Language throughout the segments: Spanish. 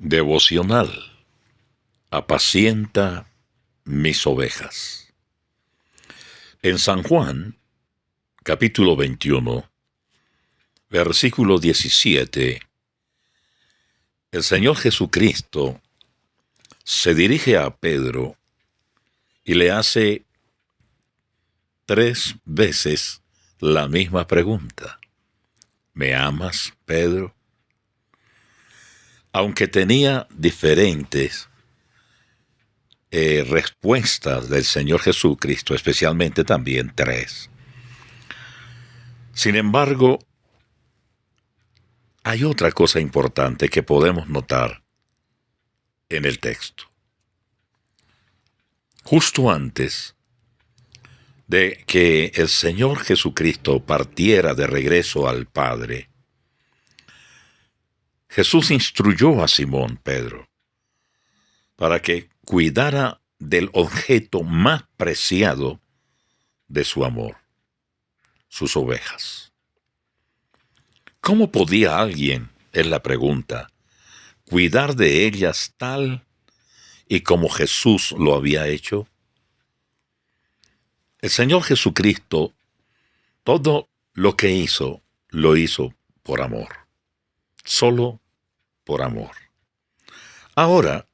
Devocional. Apacienta mis ovejas. En San Juan, capítulo 21, versículo 17, el Señor Jesucristo se dirige a Pedro y le hace 3 veces la misma pregunta. ¿Me amas, Pedro? Aunque tenía diferentes respuestas del Señor Jesucristo, especialmente también 3. Sin embargo, hay otra cosa importante que podemos notar en el texto. Justo antes de que el Señor Jesucristo partiera de regreso al Padre, Jesús instruyó a Simón Pedro para que cuidara del objeto más preciado de su amor, sus ovejas. ¿Cómo podía alguien, es la pregunta, cuidar de ellas tal y como Jesús lo había hecho? El Señor Jesucristo, todo lo que hizo, lo hizo por amor. Solo por amor. Ahora,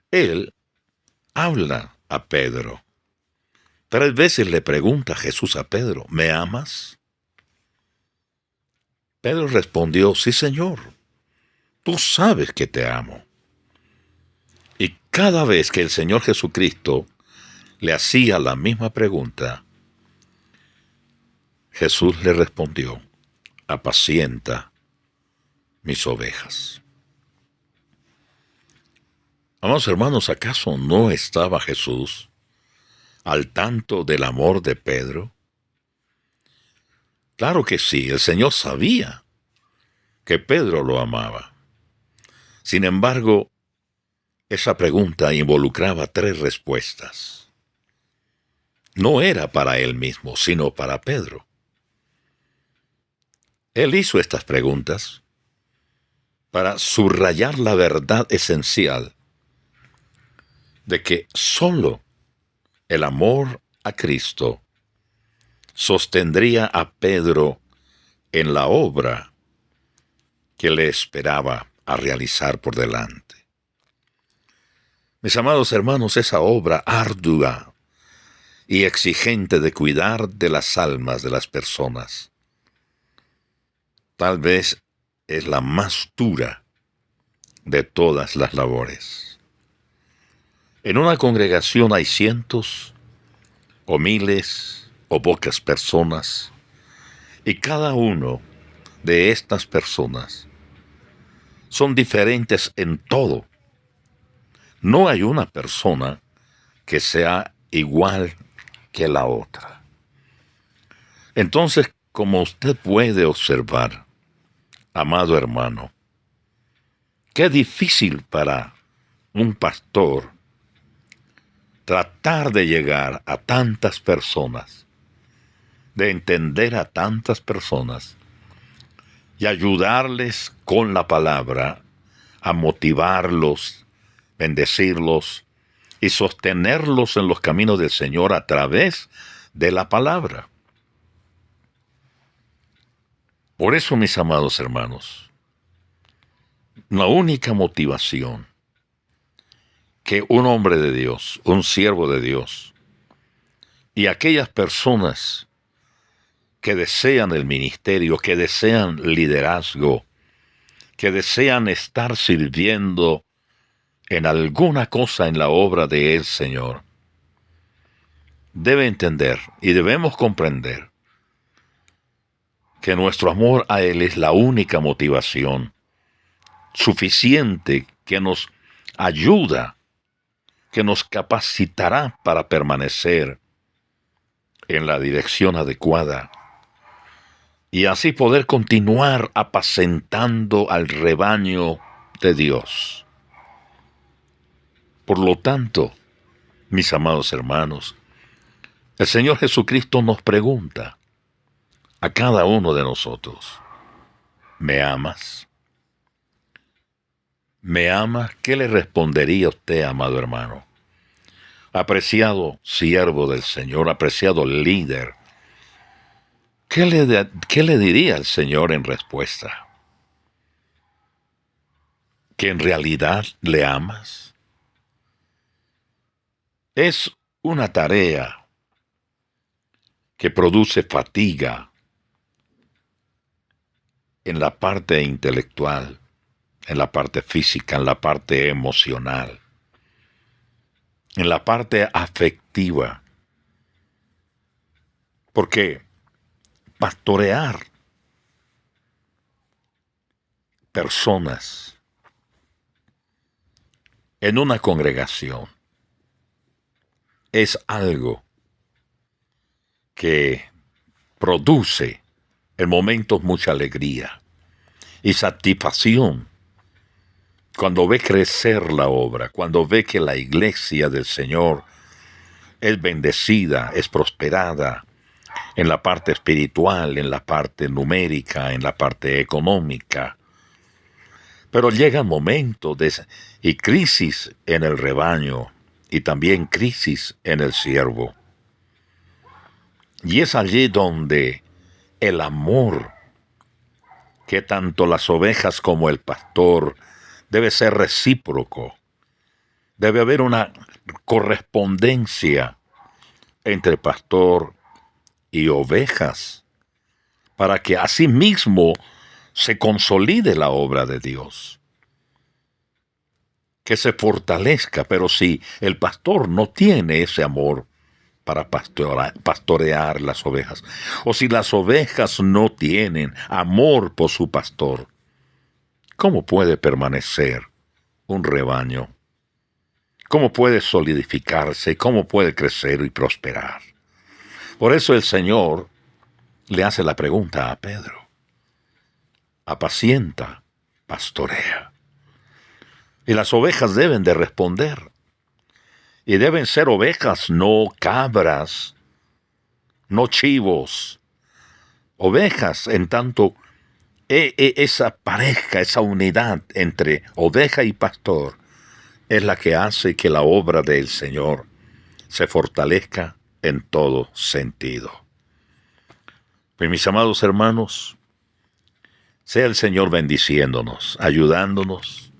Él habla a Pedro. 3 veces le pregunta Jesús a Pedro, ¿me amas? Pedro respondió, sí, Señor, tú sabes que te amo. Y cada vez que el Señor Jesucristo le hacía la misma pregunta, Jesús le respondió, apacienta mis ovejas. Amados hermanos, ¿acaso no estaba Jesús al tanto del amor de Pedro? Claro que sí, el Señor sabía que Pedro lo amaba. Sin embargo, esa pregunta involucraba 3 respuestas. No era para él mismo, sino para Pedro. Él hizo estas preguntas para subrayar la verdad esencial de que sólo el amor a Cristo sostendría a Pedro en la obra que le esperaba a realizar por delante. Mis amados hermanos, esa obra ardua y exigente de cuidar de las almas de las personas, tal vez es la más dura de todas las labores. En una congregación hay cientos, o miles, o pocas personas, y cada uno de estas personas son diferentes en todo. No hay una persona que sea igual que la otra. Entonces, como usted puede observar, amado hermano, qué difícil para un pastor tratar de llegar a tantas personas, de entender a tantas personas y ayudarles con la palabra a motivarlos, bendecirlos y sostenerlos en los caminos del Señor a través de la palabra. Por eso, mis amados hermanos, la única motivación que un hombre de Dios, un siervo de Dios, y aquellas personas que desean el ministerio, que desean liderazgo, que desean estar sirviendo en alguna cosa en la obra del Señor, debe entender y debemos comprender que nuestro amor a Él es la única motivación suficiente que nos ayuda, que nos capacitará para permanecer en la dirección adecuada y así poder continuar apacentando al rebaño de Dios. Por lo tanto, mis amados hermanos, el Señor Jesucristo nos pregunta a cada uno de nosotros, ¿me amas? ¿Me ama? ¿Qué le respondería a usted, amado hermano? Apreciado siervo del Señor, apreciado líder, ¿qué le diría al Señor en respuesta? ¿Que en realidad le amas? Es una tarea que produce fatiga en la parte intelectual, en la parte física, en la parte emocional, en la parte afectiva. Porque pastorear personas en una congregación es algo que produce en momentos mucha alegría y satisfacción cuando ve crecer la obra, cuando ve que la iglesia del Señor es bendecida, es prosperada en la parte espiritual, en la parte numérica, en la parte económica. Pero llegan momentos y crisis en el rebaño y también crisis en el siervo. Y es allí donde el amor que tanto las ovejas como el pastor debe ser recíproco. Debe haber una correspondencia entre pastor y ovejas para que asimismo se consolide la obra de Dios, que se fortalezca. Pero si el pastor no tiene ese amor para pastorear las ovejas, o si las ovejas no tienen amor por su pastor, ¿cómo puede permanecer un rebaño? ¿Cómo puede solidificarse? ¿Cómo puede crecer y prosperar? Por eso el Señor le hace la pregunta a Pedro: apacienta, pastorea. Y las ovejas deben de responder. Y deben ser ovejas, no cabras, no chivos. Ovejas, en tanto esa pareja, esa unidad entre oveja y pastor es la que hace que la obra del Señor se fortalezca en todo sentido. Pues, mis amados hermanos, sea el Señor bendiciéndonos, ayudándonos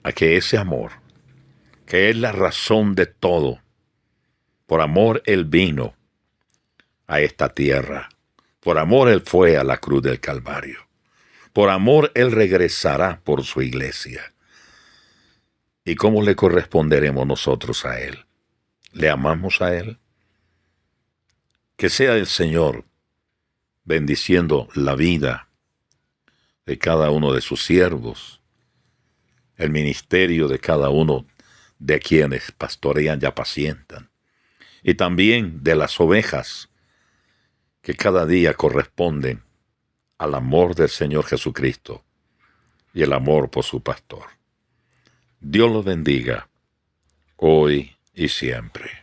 a que ese amor, que es la razón de todo, por amor Él vino a esta tierra, por amor Él fue a la cruz del Calvario, por amor Él regresará por su iglesia. ¿Y cómo le corresponderemos nosotros a Él? ¿Le amamos a Él? Que sea el Señor bendiciendo la vida de cada uno de sus siervos, el ministerio de cada uno de quienes pastorean y apacientan, y también de las ovejas que cada día corresponden al amor del Señor Jesucristo y el amor por su pastor. Dios los bendiga hoy y siempre.